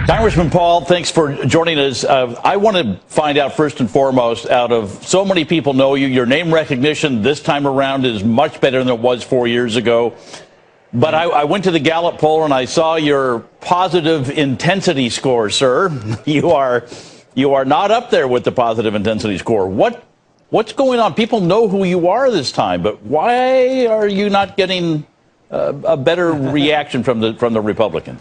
Congressman Paul, thanks for joining us. I want to find out first and foremost, out of so many people know you, your name recognition this time around is much better than it was 4 years ago. But I went to the Gallup poll and I saw your positive intensity score, sir. You are not up there with the positive intensity score. What's going on? People know who you are this time, but why are you not getting a better reaction from the Republicans?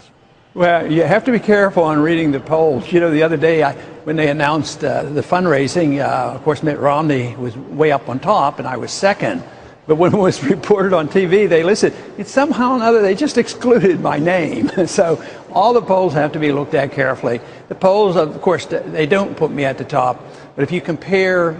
Well, you have to be careful on reading the polls. You know, the other day when they announced the fundraising, of course, Mitt Romney was way up on top and I was second. But when it was reported on TV, they listed it somehow or another, they just excluded my name. So all the polls have to be looked at carefully. The polls, of course, they don't put me at the top. But if you compare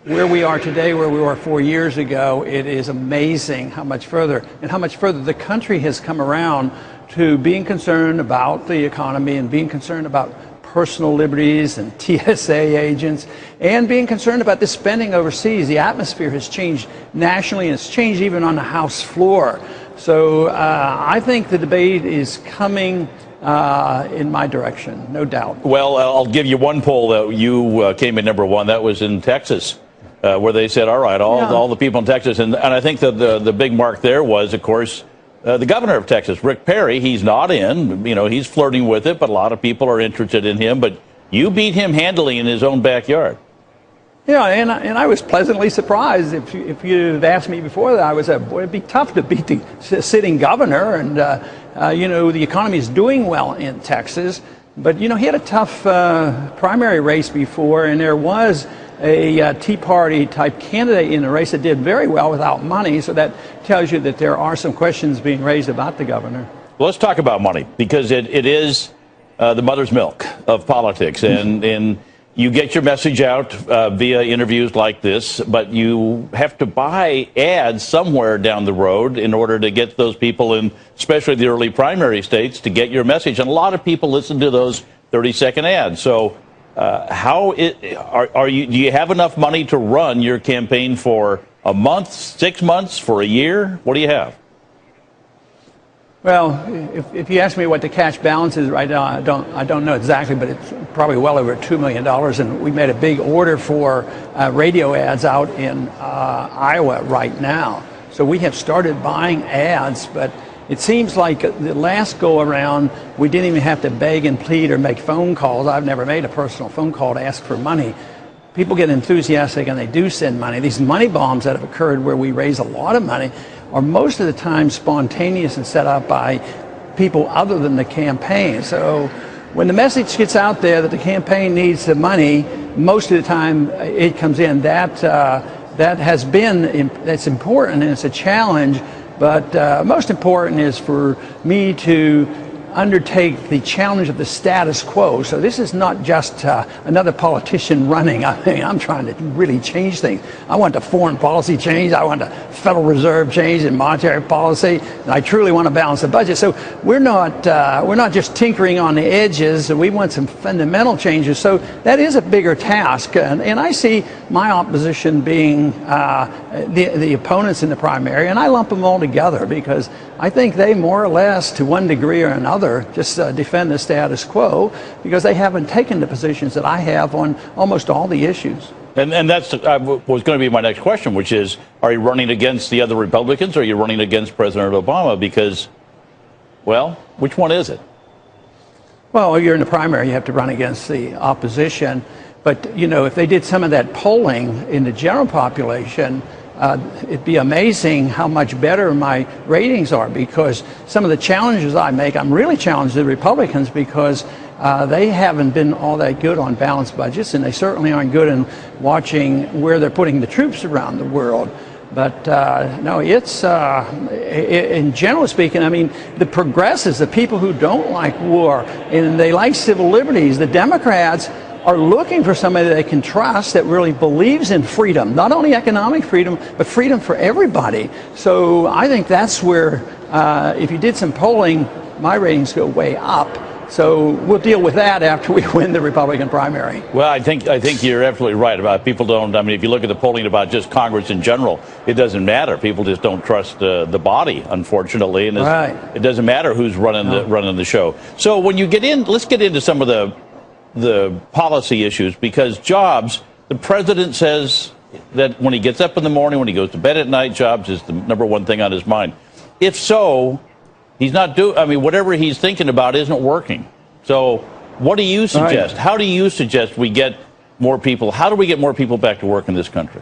where we are today, where we were 4 years ago, it is amazing how much further the country has come around to being concerned about the economy and being concerned about personal liberties and TSA agents and being concerned about the spending overseas. The atmosphere has changed nationally and it's changed even on the House floor. So I think the debate is coming in my direction, no doubt. Well, I'll give you one poll that you came in number one. That was in Texas, where they said, all right, all the people in Texas. And I think that the big mark there was, of course, the governor of Texas, Rick Perry. He's not in. You know, he's flirting with it, but a lot of people are interested in him. But you beat him handily in his own backyard. Yeah, and I was pleasantly surprised. If you'd have asked me before that, I would say, boy, it'd be tough to beat the sitting governor. And, you know, the economy is doing well in Texas. But, you know, he had a tough primary race before, and there was a Tea Party type candidate in the race that did very well without money. So that tells you that there are some questions being raised about the governor. Well, let's talk about money, because it is the mother's milk of politics. And you get your message out via interviews like this, but you have to buy ads somewhere down the road in order to get those people in, especially the early primary states, to get your message. And a lot of people listen to those 30-second ads. So do you have enough money to run your campaign for a month, 6 months, for a year? What do you have? Well, if you ask me what the cash balance is right now, I don't know exactly, but it's probably well over $2 million. And we made a big order for radio ads out in Iowa right now. So we have started buying ads, but it seems like the last go around, we didn't even have to beg and plead or make phone calls. I've never made a personal phone call to ask for money. People get enthusiastic and they do send money. These money bombs that have occurred where we raise a lot of money are most of the time spontaneous and set up by people other than the campaign. So when the message gets out there that the campaign needs the money, most of the time it comes in. That's important and it's a challenge. But most important is for me to undertake the challenge of the status quo. So this is not just another politician running. I mean, I'm trying to really change things. I want the foreign policy change. I want the Federal Reserve change in monetary policy. And I truly want to balance the budget. So we're not just tinkering on the edges. We want some fundamental changes. So that is a bigger task. And I see my opposition being the opponents in the primary, and I lump them all together because I think they more or less, to one degree or another, just defend the status quo because they haven't taken the positions that I have on almost all the issues. And that's was going to be my next question, which is, are you running against the other Republicans or are you running against President Obama? Because, well, which one is it? Well, you're in the primary, you have to run against the opposition. But, you know, if they did some of that polling in the general population, it'd be amazing how much better my ratings are because some of the challenges I make, I'm really challenging the Republicans because they haven't been all that good on balanced budgets, and they certainly aren't good in watching where they're putting the troops around the world. But no, it's, in general speaking, I mean, the progressives, the people who don't like war and they like civil liberties, the Democrats are looking for somebody they can trust that really believes in freedom, not only economic freedom, but freedom for everybody. So I think that's where, if you did some polling, my ratings go way up. So we'll deal with that after we win the Republican primary. Well, I think you're absolutely right about people don't. I mean, if you look at the polling about just Congress in general, it doesn't matter. People just don't trust the body, unfortunately, and it doesn't matter who's running the show. So when you get in, let's get into some of the policy issues, because jobs. The president says that when he gets up in the morning, when he goes to bed at night, jobs is the number one thing on his mind. If so, he's not whatever he's thinking about isn't working. So what do you suggest? How do you suggest we get more people? How do we get more people back to work in this country?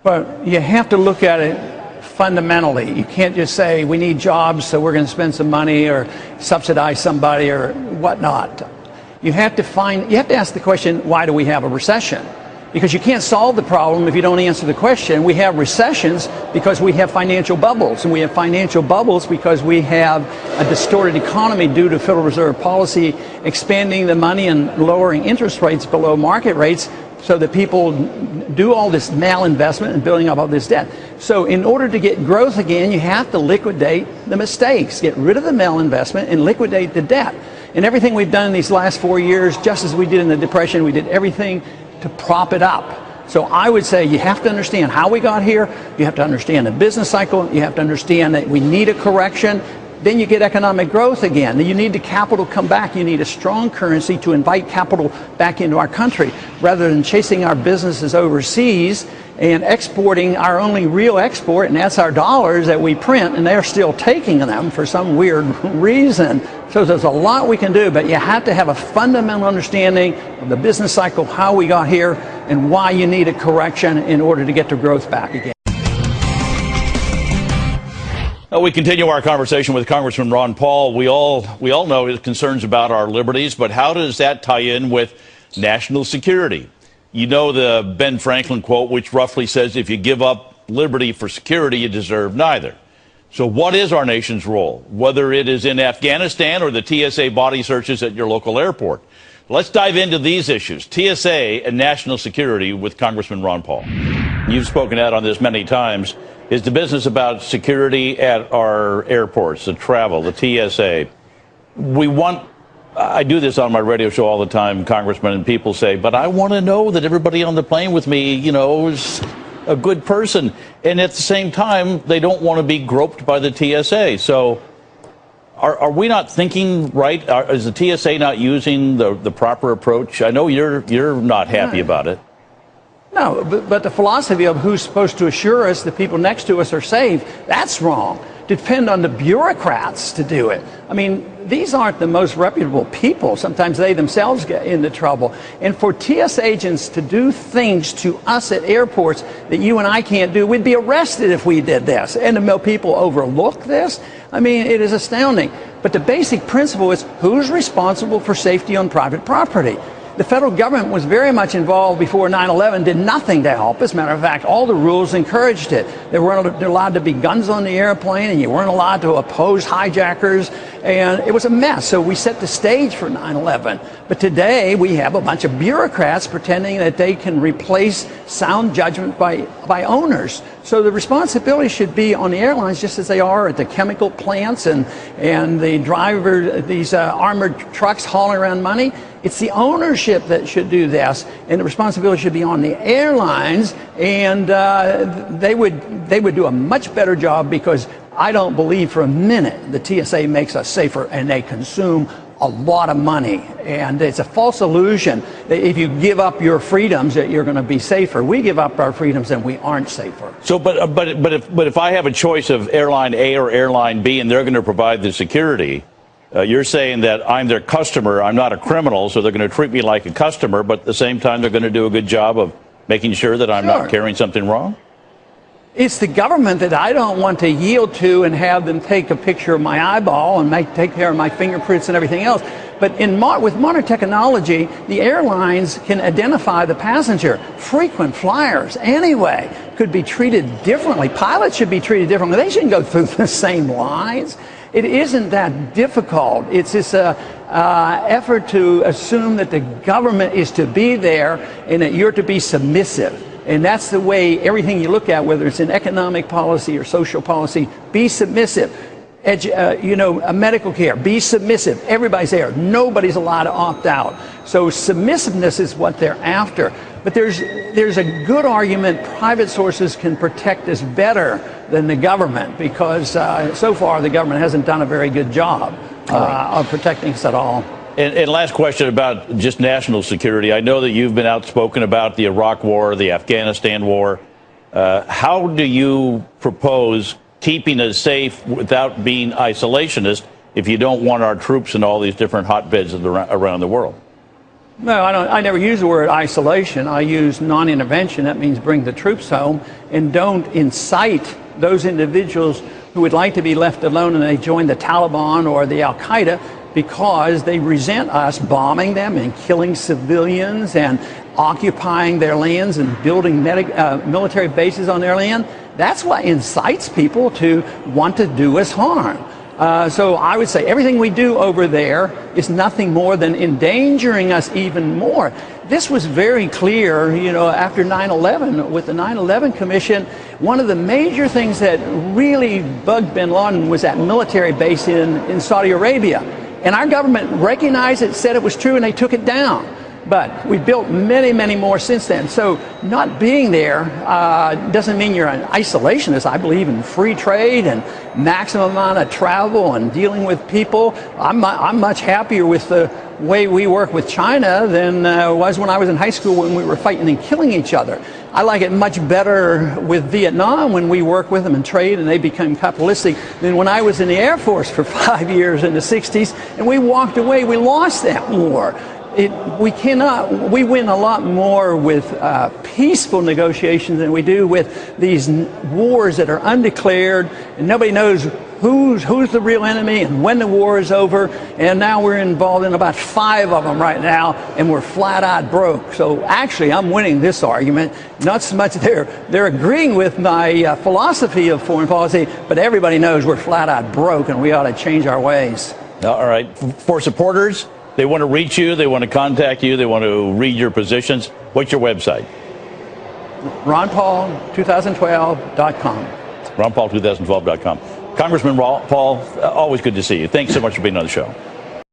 Well, you have to look at it fundamentally. You can't just say we need jobs, so we're going to spend some money or subsidize somebody or whatnot. You have to ask the question, why do we have a recession? Because you can't solve the problem if you don't answer the question. We have recessions because we have financial bubbles, and we have financial bubbles because we have a distorted economy due to Federal Reserve policy expanding the money and lowering interest rates below market rates, so that people do all this malinvestment and building up all this debt. So in order to get growth again, you have to liquidate the mistakes, get rid of the malinvestment and liquidate the debt. And everything we've done in these last 4 years, just as we did in the Depression, we did everything to prop it up. So I would say you have to understand how we got here. You have to understand the business cycle. You have to understand that we need a correction. Then you get economic growth again. You need the capital come back. You need a strong currency to invite capital back into our country, rather than chasing our businesses overseas and exporting our only real export, and that's our dollars that we print, and they're still taking them for some weird reason. So there's a lot we can do, but you have to have a fundamental understanding of the business cycle, how we got here, and why you need a correction in order to get the growth back again. We continue our conversation with Congressman Ron Paul. We all know his concerns about our liberties, but how does that tie in with national security? You know the Ben Franklin quote, which roughly says, if you give up liberty for security, you deserve neither. So what is our nation's role, whether it is in Afghanistan or the TSA body searches at your local airport? Let's dive into these issues, TSA and national security, with Congressman Ron Paul. You've spoken out on this many times. Is the business about security at our airports, the travel, the TSA? I do this on my radio show all the time, Congressman, and people say, but I want to know that everybody on the plane with me, is a good person. And at the same time, they don't want to be groped by the TSA. So are we not thinking right? Is the TSA not using the proper approach? I know you're not happy about it. No, but the philosophy of who's supposed to assure us the people next to us are safe, that's wrong. Depend on the bureaucrats to do it. I mean, these aren't the most reputable people. Sometimes they themselves get into trouble. And for TS agents to do things to us at airports that you and I can't do, we'd be arrested if we did this. And the people overlook this. I mean, it is astounding. But the basic principle is who's responsible for safety on private property? The federal government was very much involved before 9/11, did nothing to help. As a matter of fact, all the rules encouraged it. There weren't allowed to be guns on the airplane, and you weren't allowed to oppose hijackers, and it was a mess. So we set the stage for 9/11. But today, we have a bunch of bureaucrats pretending that they can replace sound judgment by owners. So the responsibility should be on the airlines, just as they are at the chemical plants and the driver, these armored trucks hauling around money. It's the ownership that should do this, and the responsibility should be on the airlines, and they would do a much better job, because I don't believe for a minute the TSA makes us safer, and they consume a lot of money. And it's a false illusion that if you give up your freedoms that you're going to be safer. We give up our freedoms and we aren't safer. So, but if I have a choice of airline A or airline B, and they're going to provide the security, you're saying that I'm their customer, I'm not a criminal, so they're going to treat me like a customer, but at the same time they're going to do a good job of making sure that I'm not carrying something wrong? It's the government that I don't want to yield to and have them take a picture of my eyeball and take care of my fingerprints and everything else. But with modern technology, the airlines can identify the passenger. Frequent flyers, anyway, could be treated differently. Pilots should be treated differently. They shouldn't go through the same lines. It isn't that difficult. It's this effort to assume that the government is to be there and that you're to be submissive. And that's the way everything you look at, whether it's in economic policy or social policy, be submissive. medical care. Be submissive. Everybody's there. Nobody's allowed to opt out. So submissiveness is what they're after. But there's a good argument private sources can protect us better than the government, because so far the government hasn't done a very good job of protecting us at all. And last question about just national security. I know that you've been outspoken about the Iraq War, the Afghanistan War. How do you propose keeping us safe without being isolationist if you don't want our troops in all these different hotbeds around the world? No, I don't. I never use the word isolation. I use non-intervention. That means bring the troops home, and don't incite those individuals who would like to be left alone and they join the Taliban or the Al-Qaeda because they resent us bombing them and killing civilians and occupying their lands and building military bases on their land. That's what incites people to want to do us harm. So I would say everything we do over there is nothing more than endangering us even more. This was very clear, after 9/11, with the 9/11 Commission. One of the major things that really bugged bin Laden was that military base in Saudi Arabia. And our government recognized it, said it was true, and they took it down. But we built many, many more since then. So not being there doesn't mean you're an isolationist. I believe in free trade and maximum amount of travel and dealing with people. I'm much happier with the way we work with China than was when I was in high school when we were fighting and killing each other. I like it much better with Vietnam when we work with them and trade and they become capitalistic than when I was in the Air Force for 5 years in the 60s and we walked away. We lost that war. We win a lot more with peaceful negotiations than we do with these wars that are undeclared and nobody knows who's the real enemy and when the war is over. And now we're involved in about 5 of them right now and we're flat out broke. So actually I'm winning this argument. Not so much they're agreeing with my philosophy of foreign policy, but everybody knows we're flat out broke and we ought to change our ways. All right. For supporters, they want to reach you, they want to contact you, they want to read your positions. What's your website? RonPaul2012.com. RonPaul2012.com. Congressman Paul, always good to see you. Thanks so much for being on the show.